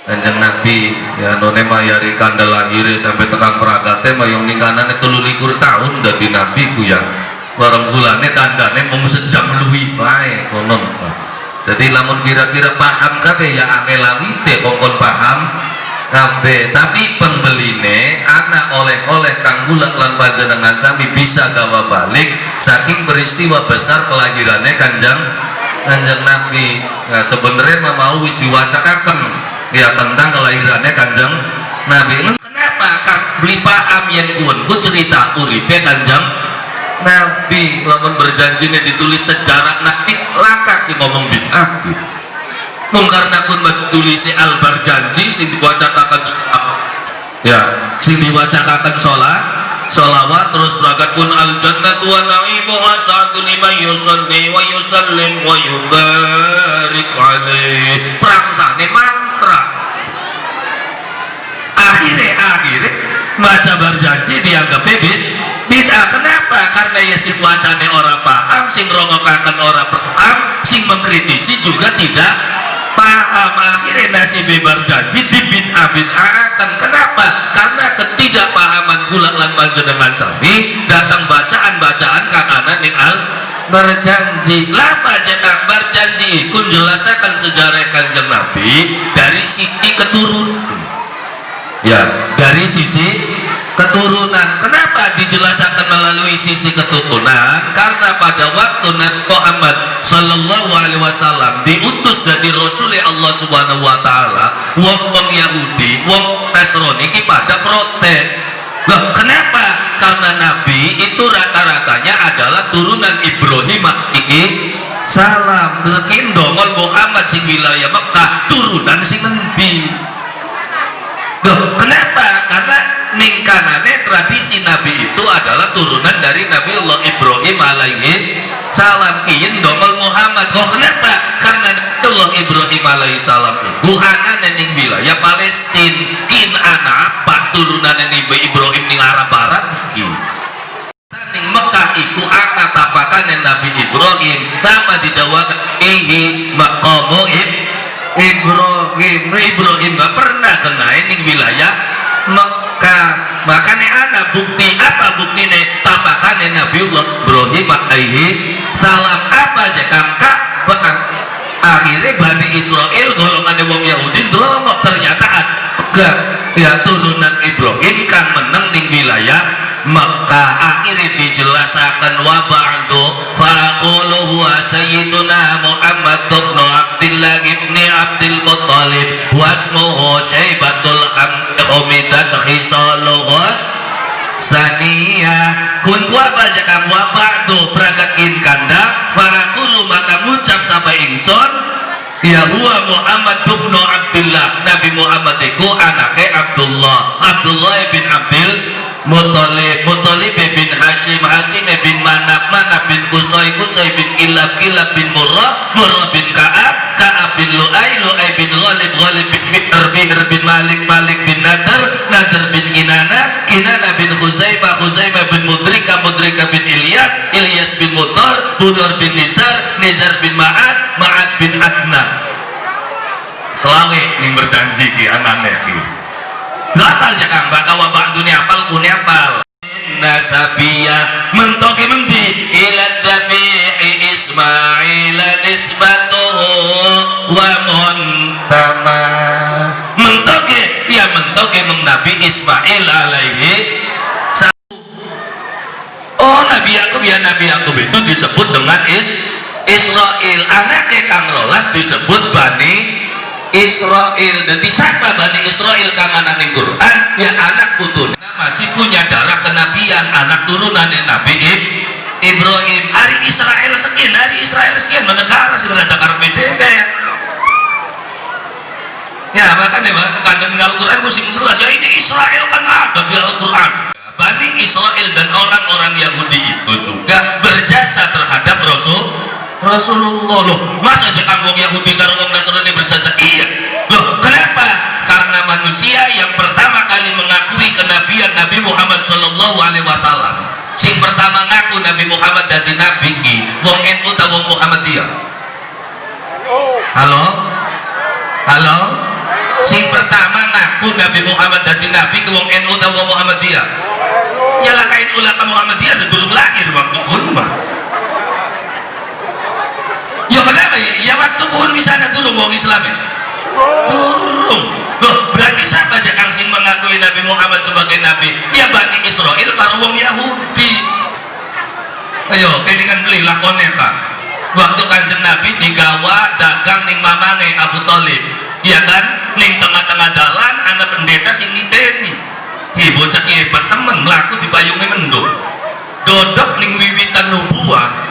Kanjeng Nabi ya none mayari kandel lahir sampai tekan peragate mayong ningkanane 23 tahun dadi nabi ku ya. Warung bulane kandane mung sejam luwih bae konon. Jadi lamun kira-kira paham kabeh ya angel lawite kongkon paham kabeh, tapi pembeline anak oleh-oleh kang gula lan panjenengan sami bisa gawa balik saking peristiwa besar kelahirannya kanjeng Nabi. Nah sebenarnya mau wis diwacakaken ya tentang kelahirannya kanjeng Nabi. Kenapa? Karena beli paham yang ku cerita uripe kanjeng Nabi. Lamun berjanji ini ditulis sejarah Nabi lakak sih ngomong bid'ah gitu. Karena kun tulis al berjanji sing diwacakaken ya sing diwacakaken sholawat terus berangkat kun al jannatu wa na'imu as'adu liman yusalli wa yusallim wa yubarik alaih prangsane mantra akhirnya baca berjanji dianggap bid'ah. Kenapa? Karena ya sing wacane ora paham, sing rongokaken ora paham, sing mengkritisi juga tidak paham. Akhirnya nasib berjanji di bid'ah-bid'ahkan. Kenapa? Karena ketidakpahaman kula lan panjenengan sami datang bacaan-bacaan kanana ning al berjanji. Lama jeneng berjanji iku jelasaken sejarah kanjeng Nabi dari sisi keturunan. Ya, dari sisi keturunan. Kenapa dijelaskan melalui sisi keturunan? Karena pada waktu Nabi Muhammad Sallallahu Alaihi Wasallam diutus dari Rasulullah Allah Subhanahu Wa Taala, wong Yahudi, wong Nasrani pada protes. Loh, kenapa? Karena Nabi itu rata-ratanya adalah turunan Ibrahim salam. Sekin dongol Muhammad sing wilayah Mekah turunan sing endi? Loh, kenapa? Karena ningkanane tradisi Nabi itu adalah turunan dari Nabiullah Ibrahim alaihi salam. Kiyen dongol Muhammad. Oh kenapa? Karena Nabiullah Ibrahim alaihi salam itu anane ning wilayah Palestina. Kin anak apa turunan ning Ibrahim ning Arab Barat iki. Ning Mekah iku anak tapakane Nabi Ibrahim. Nama didawakan maqamu Ibrahim. Ibrahim gak pernah kena ning wilayah Mekah. ya huwa Muhammad bin Abdullah. Nabi Muhammad itu anaknya Abdullah, Abdullah bin Abdul Muthalib, Muthalib bin Hashim, Hashim bin Manab, Manab bin Qusay, Qusay bin Kilab, Kilab bin Murrah, Murrah bin Ka'ab, Ka'ab bin Lu'ay, Lu'ay bin Ghalib, Ghalib bin Fi'r, Fi'r bin Malik, Malik bin Nadar, Nadar bin Kinana, Kinana bin Khuzaimah, Khuzaimah bin Mudrika, Mudrika bin Ilyas, Ilyas bin Mudar, Mudar bin Nizar, Nizar bin Ma'ad, Ma'ad bin Adnan. Selawe ning berjanji ki anane ki. Lapal ya kang bakawa bak dunia apal kune apal. Inna sabiya mentoke mendi ila dhabihi Ismail nisbatuhu wa muntama. Mentoke ya mentoke meng Nabi Ismail alaihi. Oh Nabi Yakub ya Nabi Yakub itu disebut dengan Israel. Anaknya kang rolas disebut Bani Israel. Dan siapa Bani Israel kanganan yang Quran ya anak putune masih punya darah kenabian, anak turunan Nabi Ibrahim. Hari Israel sekian, hari Israel sekian negara sih rada karpe dewe ya makanya kadang di Al-Quran gue sing jelas ya ini Israel kan ada di Al-Quran. Bani Israel dan orang-orang Yahudi itu juga berjasa terhadap Rasulullah. Loh masa aja kamu Yahudi karo wong Nasrani berjasa? Iya loh kenapa? Karena manusia yang pertama kali mengakui kenabian Nabi Muhammad Sallallahu Alaihi Wasallam, sing pertama ngaku Nabi Muhammad dadi nabi ki wong NU ta wong Muhammadiyah? Halo halo, sing pertama ngaku Nabi Muhammad dadi nabi ki wong NU ta wong Muhammadiyah? Ya lah kain ulama Muhammadiyah sedulur lahir waktu kurma. Ya kenapa ya? Ya waktu pun di sana turun wong Islam ya? Turun. Loh, berarti siapa aja kang sing mengakui Nabi Muhammad sebagai nabi? Ya Bani Israel para wong Yahudi. Ayo, kelingan beli lakonnya kak. Waktu kanjeng Nabi digawa dagang ning mamane Abu Thalib. Iya kan? Ning tengah-tengah dalan anak pendeta sing niteni. Hi bocah hebat temen mlaku dipayungi mendung. Dodok ning wiwitan nubuah.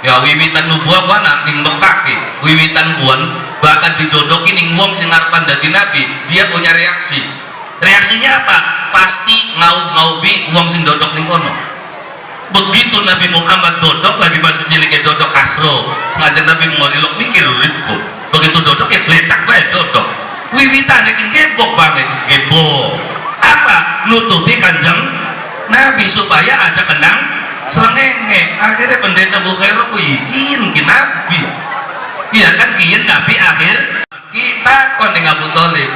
Ya wiwitan nubuah wana ning Mekah ki, wiwitan buan bahkan didodoki ning wong sing arepan dadi nabi, dia punya reaksi. Reaksinya apa? Pasti ngaub-ngaubi wong sing dodok ning kono. Begitu Nabi Muhammad dodok lagi masih cilik dodok kasro, ngajak Nabi ngolilok mikir uripku. Begitu dodok ya gletak wae dodok. Wiwitane ki gebok banget, gebok. Apa? Nutupi kanjeng Nabi supaya aja kenang serengenge. Akhirnya pendeta Bukhairah ku yikin ki Nabi. Iya kan kian Nabi akhir kita kondeng Abu Thalib.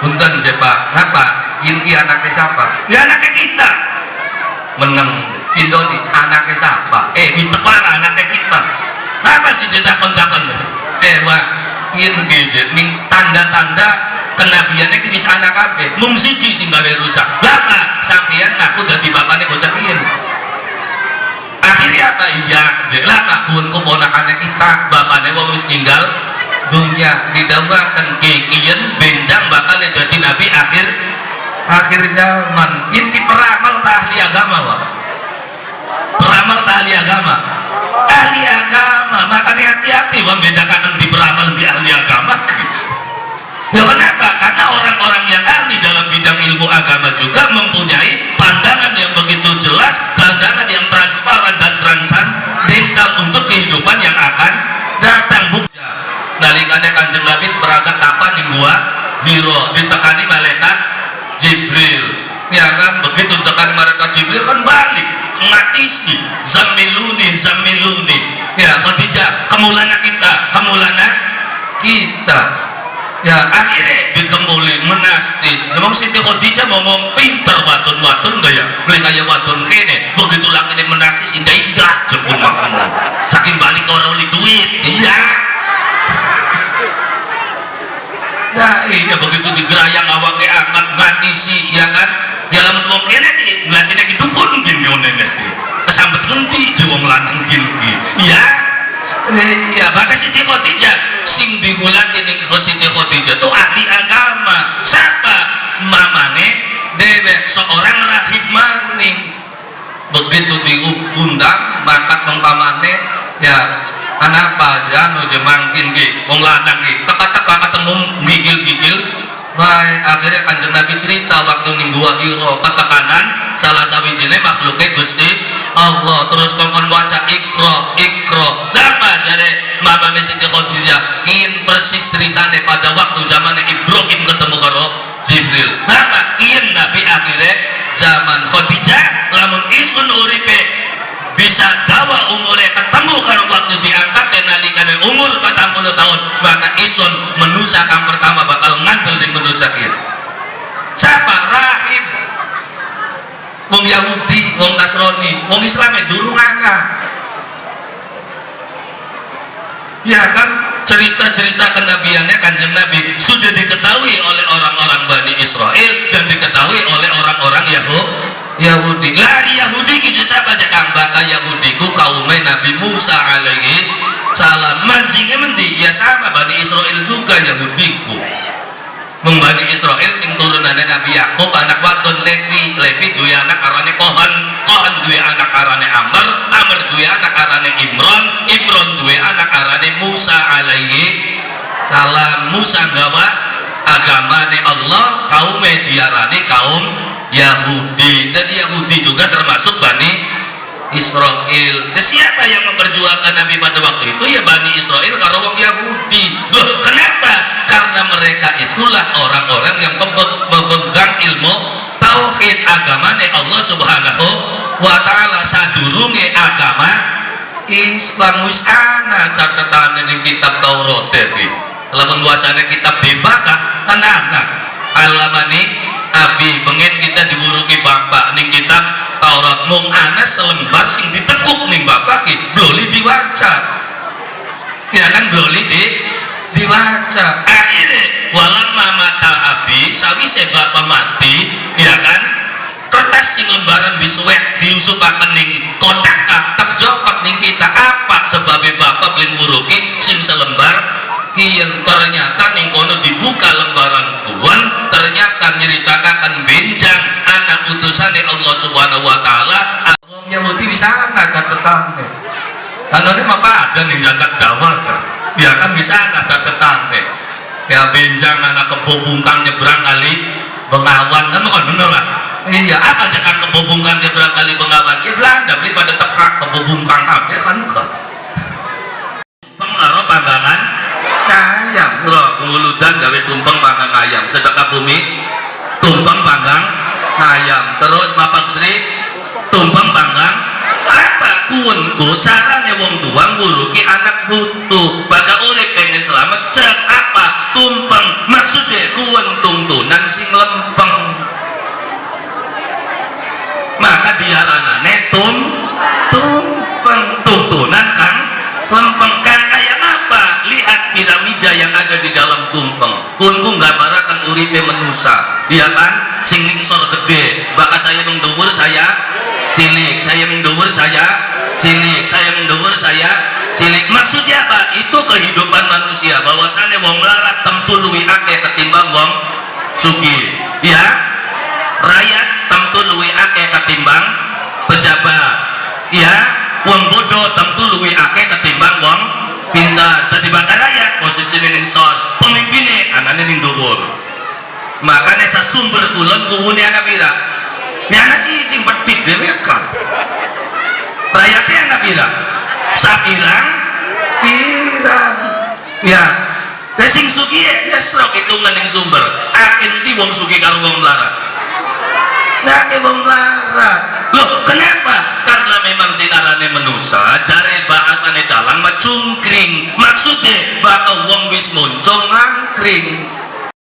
Punten siapa? Kenapa? Kian ki anaknya siapa? Ya anaknya kita. Meneng Indoni anaknya siapa? Wis tepara anaknya kita. Kenapa sih jeda kontakon? Wah kian gadget ning tanda-tanda kenabiannya kini anak kabeh mung siji sing gawe rusak. Lapa sampeyan ngaku dadi bapane bocah kian. Akhirnya apa? Iya lapa pun keponakannya kita bapane wong wis ninggal dunya didawuhaken kian benjang bakal dadi nabi akhir zaman. Inti peramal ta ahli agama wa. Peramal ta ahli agama. Ahli agama makanya hati-hati wong bedakan di peramal di ahli agama. Ya kenapa? Karena orang-orang yang ahli dalam bidang ilmu agama juga mempunyai pandangan yang begitu jelas, pandangan yang transparan dan transandental untuk kehidupan yang akan datang. Bukti nalikane kanjeng Nabi berangkat kapan ning gua Hiro ditekani malaikat Jibril. Ya kan begitu tekan malaikat Jibril kan balik ngatisi zamiluni zamiluni. Ya Khadijah kemulana kita. Ya akhirnya dikemuli menastis. Memang Siti Khadijah ngomong pinter watun-watun gak ya? Beli kayak watun kene. Begitu laki ini menastis indah-indah jepun makmu. Saking balik orang beli duit. Iya. Nah iya begitu digerayang awake amat ngatisi ya kan? Ya lamun wong kene iki nglatine iki dukun gini onene iki. Kesambet ngendi je wong lanang gini. Iya. Iya, bahkan Siti Khadijah sing diulat ini Siti Khadijah itu ahli agama. Siapa? Mamane dewek seorang rahib maning. Begitu diundang mangkat mempamane ya Anapa anu je mangkin ki wong lanang ki teka-teka ketemu gigil-gigil bae akhirnya Kanjeng Nabi cerita waktu ning Gua Hira ketekanan salah sawijine makhluke Gusti Allah terus kongkon waca ikra apa jare Mama Siti Khadijah in persis ceritane pada waktu zaman Ibrahim ketemu karo Jibril apa in Nabi akhirnya zaman Khadijah lamun isun uripe bisa dawa umurnya ketemu karo waktu diangkat dan nalikane umur 40 tahun maka isun manusia kang pertama bakal ngantel di manusia kia siapa? Rahim wong Yahudi, wong Nasrani, wong Islam durung ana ya kan cerita-cerita kenabiannya Kanjeng Nabi sudah diketahui oleh orang-orang Bani Israel dan diketahui oleh orang-orang Yahudi. Lari Yahudi kisah siapa aja kang baka Yahudiku kaumnya Nabi Musa alaihi salam manjingnya mendi ya sama Bani Israel juga Yahudiku Bani Israel sing turunannya Nabi Yakub anak wadon Levi duwe anak arane Kohan duwe anak arane Amr duwe anak arane Imron duwe anak arane Musa alaihi salam Musa gawa agamane Allah kaumnya diarani kaum Yahudi dan Yahudi juga termasuk Bani Israel. Siapa yang memperjuangkan Nabi pada waktu itu ya Bani Israel karo wong Yahudi. Loh, kenapa? Karena mereka itulah orang-orang yang memegang ilmu tauhid agamane Allah Subhanahu wa taala sadurunge agama Islam wis ana catetane ning kitab Taurat iki. Lamun wacane kitab Bebakah tenan alamani Abi pengen kita diburuki bapak ning kitab Taurat mung ana selembar sing ditekuk ning bapak ki bloli diwaca ya kan bloli diwaca akhirnya walamma mata Abi sawise bapak mati ya kan kertas sing lembaran disuwek diusupaken ning kotak tetep jopot ning kita apa sebabnya bapak beli muruki sing selembar kian ternyata ning kono dibuka lembaran kuan ternyata nyeritakan benjang anak utusan Allah Subhanahu wa taala wong Yahudi bisa ana catetane karena ini apa ada ning jagat Jawa kan ya kan bisa ana catetane ya benjang anak kebobungkang nyebrang kali Bengawan kan bener lah iya apa jakan kebobungkang nyebrang kali Bengawan ya Belanda beli pada tekak kebobungkang ya kan enggak pengaruh pandangan ayam nguludan gawe tumpeng panggang ayam sedekah bumi tumpeng panggang ayam terus Bapak Sri tumpeng panggang apa kuwenku caranya wong tua nguruki anak butuh baga urip pengen selamat cek apa tumpeng maksudnya kuwen tuntunan sing lempeng maka diaranane tumpeng tuntunan kan lempeng kan kayak apa lihat piramida yang ada di dalam tumpeng kunku nggambarakan uripe menusa iya kan sing ningsor gede bakal saya mendhuwur saya cilik saya mendhuwur saya cilik saya mendhuwur saya cilik maksudnya apa itu kehidupan manusia bahwasannya wong melarat tentu luwih akeh ketimbang wong sugih ya rakyat tentu luwih akeh ketimbang pejabat ya wong bodoh tentu luwih akeh ketimbang wong pintar tadi bakal rakyat posisi ning sor pemimpinnya anane ning dhuwur makanya sasumber kulon kuwune anak pira ya anak siji pedhit dhewe kan rakyatnya anak pira sapirang pirang ya dan sing sugih ya srok hitungan ning sumber enti wong sugih karo wong melarat nah ke wong melarat loh kenapa karena memang sinarane menusa jare bahasane dalang macungkring maksudnya bakal wong wis muncung ngangkring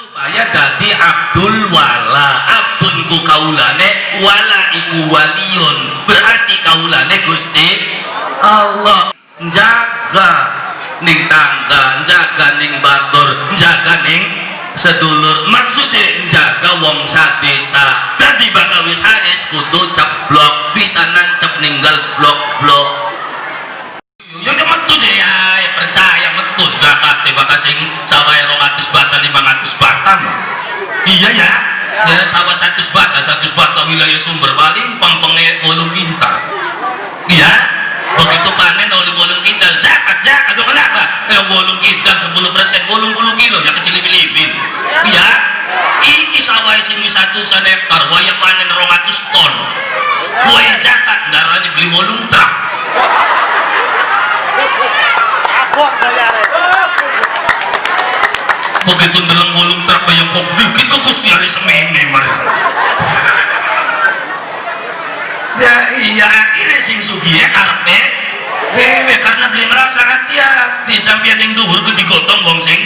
supaya dadi abdul wala abdun ku kaulane wala iku waliun berarti kaulane Gusti Allah jaga ning tangga jaga ning batur jaga ning sedulur maksudnya jaga wong sadesa dadi bakal wis haris kudu ceblok bisa nancep ninggal blok-blok yo metu deh ya percaya metu zakate bakal sing sawahe 200 bata 500 bata iya ya ya sawah 100 bata wilayah Sumber paling pengpenge 8 kintal iya begitu panen oleh 8 kintal zakat jak atau kenapa yang bolong kita 10% 80 kilo ya kecil lebih ya iki sawah sing satu hektar waya panen 200 ton waya jakat darahnya beli bolong truk begitu dalam bolong truk kayak kok dikit kok kusti hari semene ya iya akhirnya sing sugiya karpe dewe karena beli merasa hati-hati sampai yang dhuwur ke digotong wong sing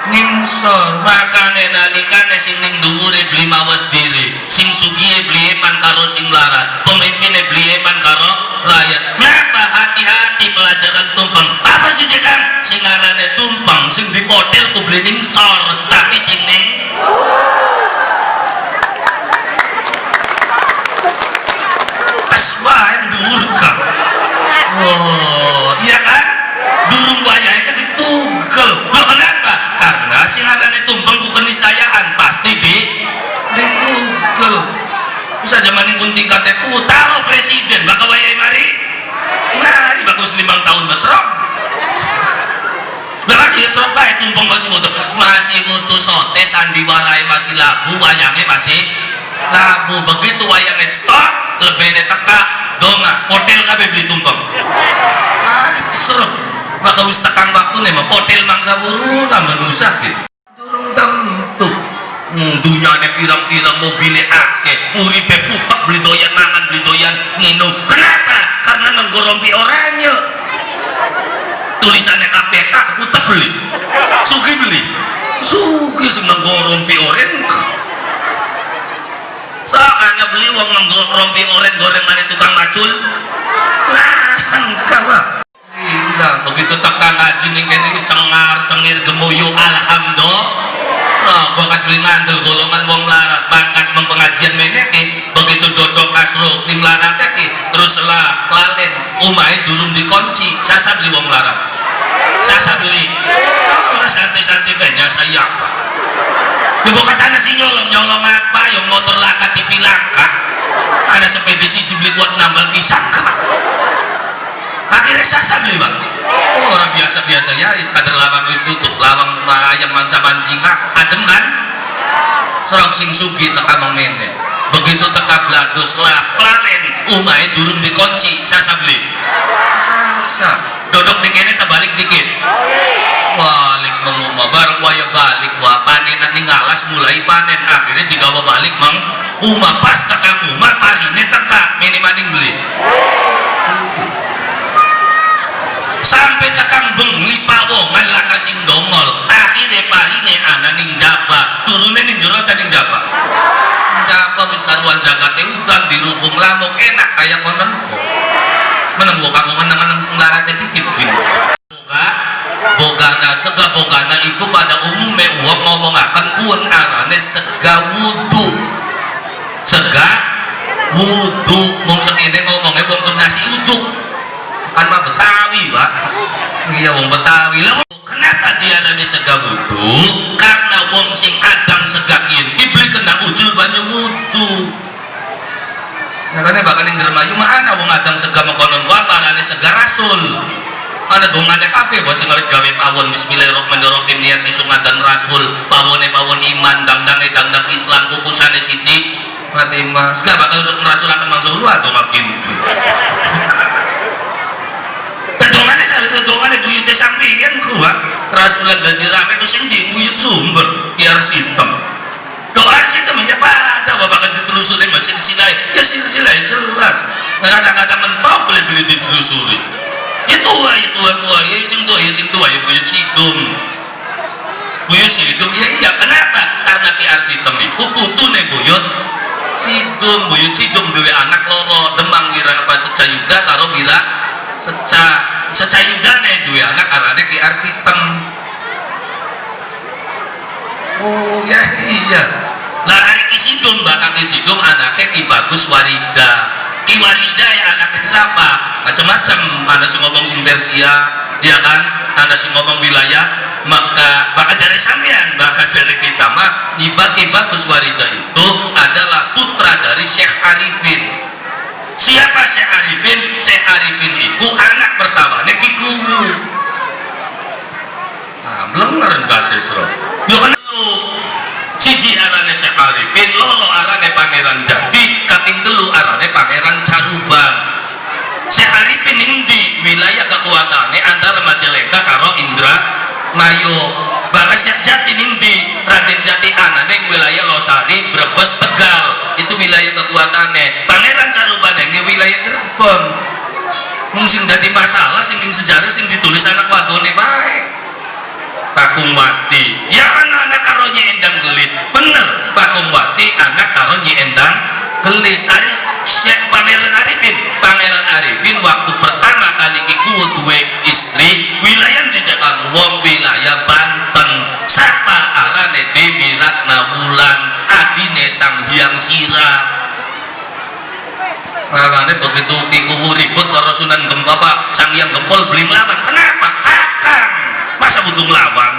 ningsor makane nalikane sing ning dhuwure beli mawas diri sing sugiye beli eman karo sing larat pemimpinnya beli eman karo rakyat ngapa hati-hati pelajaran tumpeng apa sih Kang sing ngarane tumpeng sing di hotel ku beli ningsor tapi sing ning aswain dhuwur Kang oh iya kan durung wayahnya kan ditugel loh kenapa karena singarane tumpeng ku keniscayaan pasti ditugel bisa zaman pun tingkatnya ku taruh presiden bakal wayah mari bagus 5 tahun mesrok lagi serok baik tumpeng masih butuh sote sandiwarai masih labu wayangnya masih labu begitu wayangnya stop lebih teka donga hotel kabeh beli tumpeng serem maka wis tekan waktu nih hotel mangsa buru tambah nusak gitu durung tentu dunyane pirang-pirang mobilnya akeh uripe putek beli doyan mangan beli doyan minum kenapa? karena menggorompi orangnya tulisannya KPK putek beli sugi beli sugi sing menggorompi orang soalnya beli uang menggorompi orang goreng mana tukang macul lahan kawa gila begitu tekan ngaji nih kene cengir gemuyu alhamdulillah gua kan beli ngandel golongan wong larat bakat mempengajian meneki begitu dodok kasro sing larat ki terus lah lalen umai durung dikunci sasa beli wong larat sasa beli orang santai-santai banyak saya apa ibu katanya si nyolong apa yang motor laka TV laka ada sepedisi jubli kuat nambal pisang kak akhirnya sasa beli bang oh, orang biasa-biasa ya kadar lawang wis tutup lawang ayam manca manjinga adem kan serang sing sugi teka mengmene begitu teka blados lah plalen umai durung dikunci sasa beli sasa dodok dikene terbalik dikit balik mengumah bareng waya balik wah panenan ngalas mulai panen akhirnya digawa balik mang umah pas teka umah parine teka mini maning beli sampai tekang bengi pawongan lah kasing dongol akhirnya parine ana ning jaba turunnya ning jero ning jaba wis karuan jagate udan dirubung lamuk enak kayak menembok kamu menang-menang sing larate dikit gini bogana sega bogana iku pada umumnya uang ngomongaken pun arane sega wudu mung sekene ngomongnya bungkus nasi uduk kan mah Betawi pak iya wong Betawi lah kenapa diarani sega wudu karena wong sing adang sega kini beli kena ujul banyu wudu karena bakal yang dermayu mana wong adang sega mengkonon waparane sega rasul ada dongannya kafe bahwa sing gawe pawon bismillahirrahmanirrahim niat isung adan rasul pawone pawon iman dangdang Islam kukusane siti mati mas gak bakal rasul akan mangsung lu atau makin dongannya buyutnya sampian gua rasul dadi rame itu sing di buyut sumber biar sitem doa sitem ya pada bapak ditelusuri masih disilai ya silai jelas kadang-kadang mentok beli ditelusuri ya tua ya sing tua ya buyut sidum ya iya kenapa karena kiar sitem itu putune buyut sidum duwe anak loro demang wira apa secayuda karo wira secayudane duwe anak arane kiar sitem oh ya iya lah hari kisidum bakal kisidum anaknya Ki Bagus Warida Ki Warida ya anaknya siapa macam-macam ada sing ngomong sing Persia ya kan ada sing ngomong wilayah maka bakal jari sampean bakal jari kita mah Ki Bagus Warida itu adalah putra dari Syekh Arifin. Siapa Syekh Arifin? Syekh Arifin itu anak pertamanya Ki Kuwu blenger Basesro yo kan lu siji arane Syekh Arifin loro arane Pangeran Jati kaping telu arane Pangeran Caruban. Syekh Arifin endi wilayah kekuasaane antara Majalengka karo Indramayu. Bahkan Syekh Jati endi Raden Jati anane wilayah Losari Brebes Tegal itu wilayah kekuasaane. Pangeran Caruban ini wilayah Cirebon. Mungkin dadi masalah sing sejarah sing ditulis anak wadone bae. Pakungwati ya anak-anak karo Nyi Endang Gelis bener Pakungwati anak karo Nyi Endang Gelis. Aris Syekh Pangeran Arifin waktu pertama kali kiku duwe istri wilayah dijakan wong wilayah Banten siapa arane Dewi Ratnawulan adine Sang Hyang Sirah. Makanya begitu kiku ribut karo Sunan Gempol Sang Hyang Gempol beli lawan kenapa kakang masa butuh ngelawan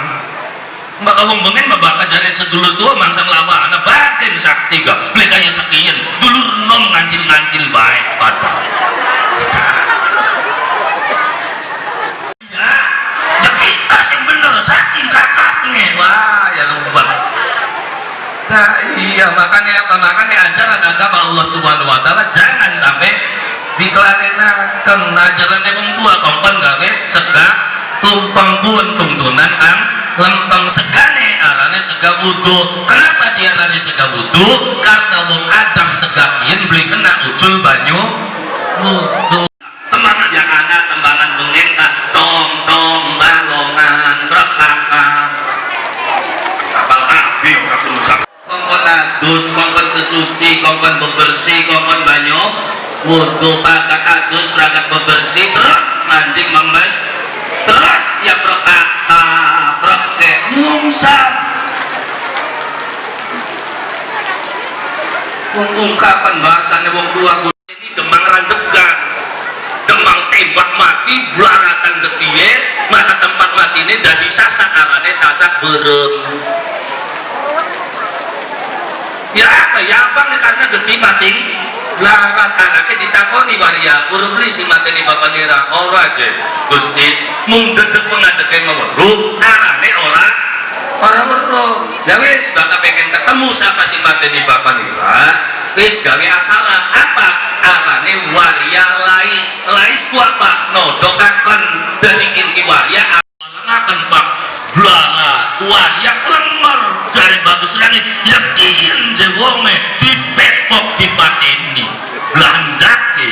maka wong bengen mabaka jarin sedulur tua mangsang lawan batin sakti ga beli kaya sekian dulur nom ngancil-ngancil baik pada ya kita sing bener saking kakaknya wah ya lupa. Nah iya makanya ajaran agama Allah Subhanahu Wa Taala jangan sampai dikelalenaken ajaran wong tua kompon gawe segak tumpeng kuon tungtunan ang lempeng segane arane sega wudu. Kenapa diarani sega wudu? Karena wong Adam segakin beli kena ucul banyu wudu. Tembangan yang anak tembangan bengen tong tong balongan brakaka kapal api ora rusak kongkon adus kongkon sesuci kongkon bebersih kongkon banyu wudu pakai adus ragat bebersih terus mancing memes terus ya brakaka brakke nyungsap ungkapan bahasanya wong tua ini demang randegan demang tembak mati belaratan ketie maka tempat mati ini dari sasak arane sasak berem ya apa ya apa nih karena geti mati larat anaknya ditakoni waria urung beli si mati ini bapak nira ora aja gusti mung dedek mengadeknya meweruh arane orang weruh ya wis bakal pengen ketemu siapa si mati ini bapak nira wis gawe acara apa arane waria lais ku apa nodokaken dari inti waria alangaken pak blala waria klemmer jare bagus langit yakin je wonge dipepok dipateni blandake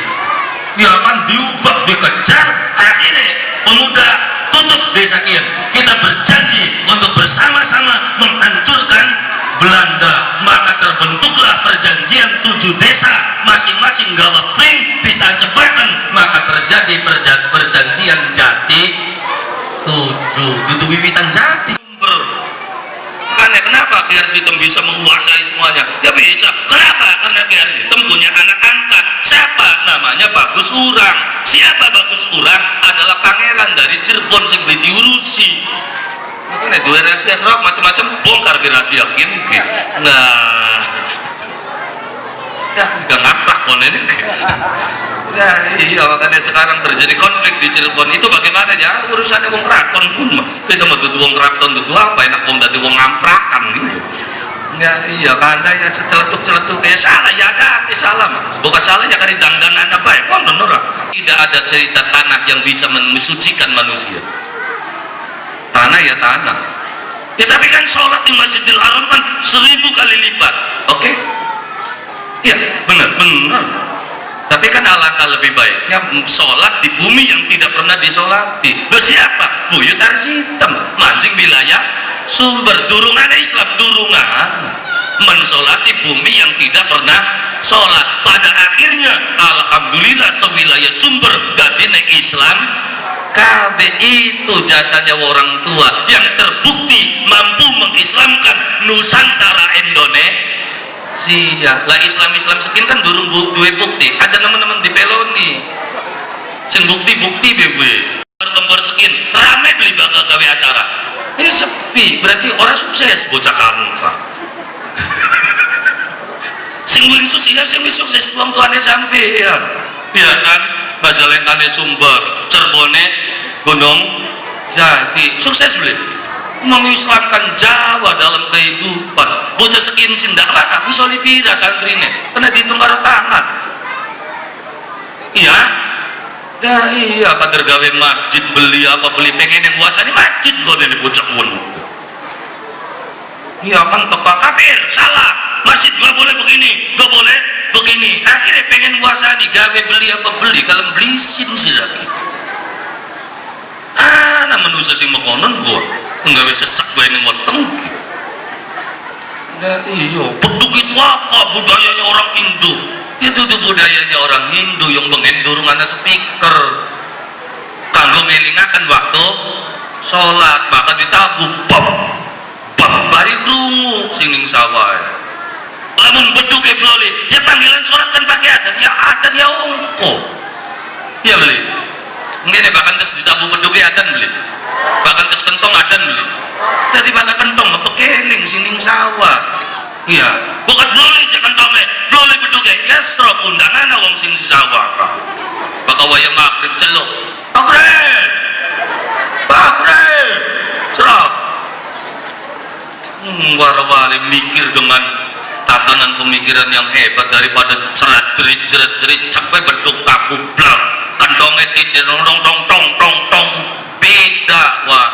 dia akan diubah dikejar akhirnya pemuda tutup desa kian kita berjanji untuk bersama-sama menghancurkan Belanda maka terbentuklah perjanjian 7 desa masing-masing gawa pring ditajepaken maka terjadi perjanjian Jati 7 dudu wiwitan Jati makanya kenapa Ki Arsitem bisa menguasai semuanya ya bisa kenapa karena Ki Arsitem punya anak angkat siapa namanya Bagus Urang. Siapa Bagus Urang adalah pangeran dari Cirebon sing diurusi itu nih dua rahasia serap macam-macam bongkar di rahasia kini nah ya sudah ngaprak kon ini ya iya makanya sekarang terjadi konflik di Cirebon itu bagaimana ya urusannya wong keraton pun kita mau tuh wong keraton tuh apa enak wong dari wong ngamprakan gitu ya iya kanda ya celetuk kayak salah ya ada salah bukan salah ya kan dangdangan apa ya kok menurut tidak ada cerita tanah yang bisa mensucikan manusia tanah ya tanah ya tapi kan sholat di Masjidil Haram kan 1000 kali lipat oke iya benar tapi kan alangkah lebih baiknya sholat di bumi yang tidak pernah disolati loh siapa? Buyut Arsitem mancing wilayah sumber durungan Islam durungan mensolati bumi yang tidak pernah sholat pada akhirnya alhamdulillah sewilayah sumber dadine Islam KB itu jasanya orang tua yang terbukti mampu mengislamkan Nusantara Indonesia lah Islam sekian kan durung duwe bukti aja teman-teman di peloni sing bukti bebas berkembang sekian rame beli bakal gawe acara ini sepi berarti orang sukses bocah kangka sing sukses wong tuane sampean ya kan Majalengkane Sumber Cirebone Gunung Jati sukses beli mengislamkan Jawa dalam kehidupan. Bocah sekian sindak lah bisa lipira santrine kena dihitung karo tangan. Iya ya iya kader gawe masjid beli apa beli pengen yang kuasani masjid kok ini bocah kuno. Iya kan teka kafir salah masjid gak boleh begini gak boleh begini akhirnya pengen kuasani gawe beli apa beli kalau belisin sih lagi manusia sih mekonon gua nggak sesak gue ini ngoteng. Nah iyo beduk itu apa budayanya orang Hindu itu tuh budayanya orang Hindu yang pengen durung ada speaker kanggo ngelingakan waktu sholat maka ditabuk bam bari krungu singing sawah lamun beduk e bloli ya panggilan sholat kan pakai adan ya ongko ya beli ngene bahkan terus ditabuk beduk e adan beli bahkan terus kentong adan beli dari mana kentong pekeling sining sawah iya bukan bloli aja kentongnya bloli beduk e ya strok undangan wong sing sawah kah baka wayang magrib celuk bakre serap warawali mikir dengan tatanan pemikiran yang hebat daripada cerat-cerit capek beduk kakublak kentongnya tidak tong beda wah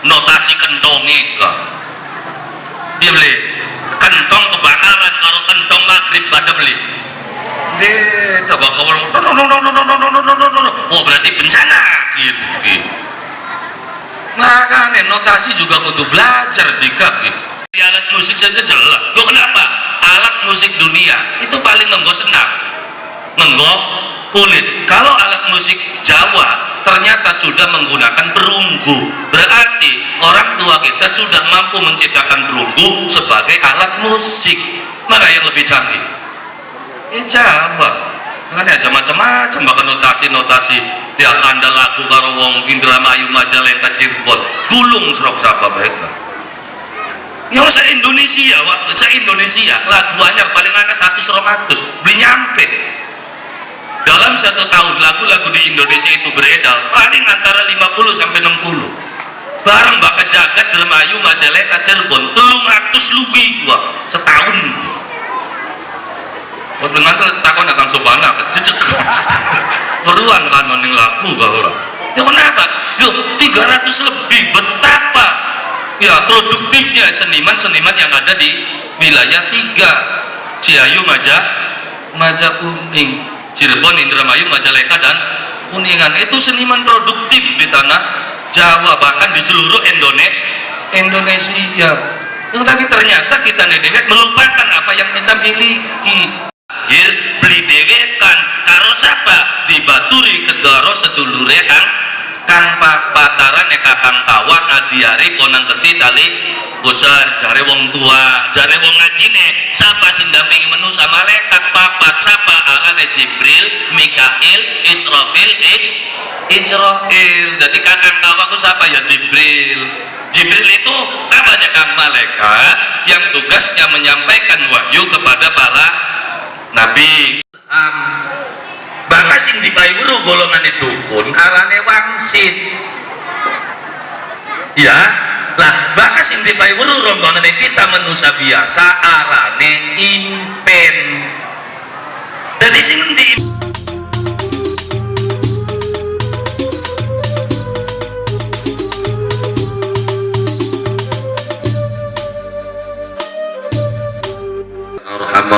notasi kentongnya kah dia beli kentong kebakaran karo kentong magrib pada beli beda bakal oh berarti bencana gitu makanya notasi juga butuh belajar jika alat musik saja jelas lo kenapa alat musik dunia itu paling ngenggo senang ngenggo kulit kalau alat musik Jawa ternyata sudah menggunakan perunggu berarti orang tua kita sudah mampu menciptakan perunggu sebagai alat musik mana yang lebih canggih Jawa kan aja macam-macam bahkan notasi dia kandal lagu karo wong Indramayu Majalengka Cirebon gulung serok sapa baiklah yang se-Indonesia lagu anyar paling ada 100 beli nyampe dalam 1 tahun lagu-lagu di Indonesia itu beredar paling antara 50 sampai 60 barang bakal jagat Indramayu Majalengka Cirebon 300 luwi gua setahun waktu nanti takon akan sobana jejek peruan kan mening lagu gak orang ya kenapa? yuk 300 lebih betapa ya produktifnya seniman-seniman yang ada di wilayah 3 Ciayu Majakuning Cirebon Indramayu Majalengka dan Kuningan itu seniman produktif di tanah Jawa bahkan di seluruh Indonesia tapi ternyata kita dewek melupakan apa yang kita miliki beli dewekan karo sapa dibaturi kedaro sedulure kang pataran kakang kawah adiari konang keti tali besar jare wong tua jare wong ngajine sapa sing dampingi manusa malaikat papat sapa arane Jibril Mikail Israfil Israel jadi kakang kawah ku sapa ya Jibril itu namanya kang malaikat yang tugasnya menyampaikan wahyu kepada para nabi bangga sing dipaiweru golongan dukun arane wangsit ya lah bangga sing dipaiweru rombongan kita manusia biasa arane impen jadi sing di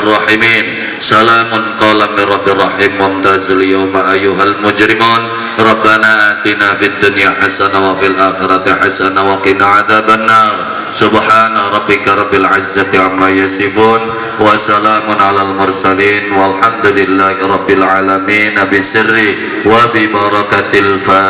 Ar-Rahimin salamun qawlan min rabbir rahim mumtazil yawma ayyuhal mujrimun rabbana atina fid dunya hasanah wa fil akhirati hasanah wa qina adzaban nar subhana rabbika rabbil izzati amma yasifun wa salamun alal mursalin walhamdulillahi rabbil alamin bisirri wa bi barakatil fa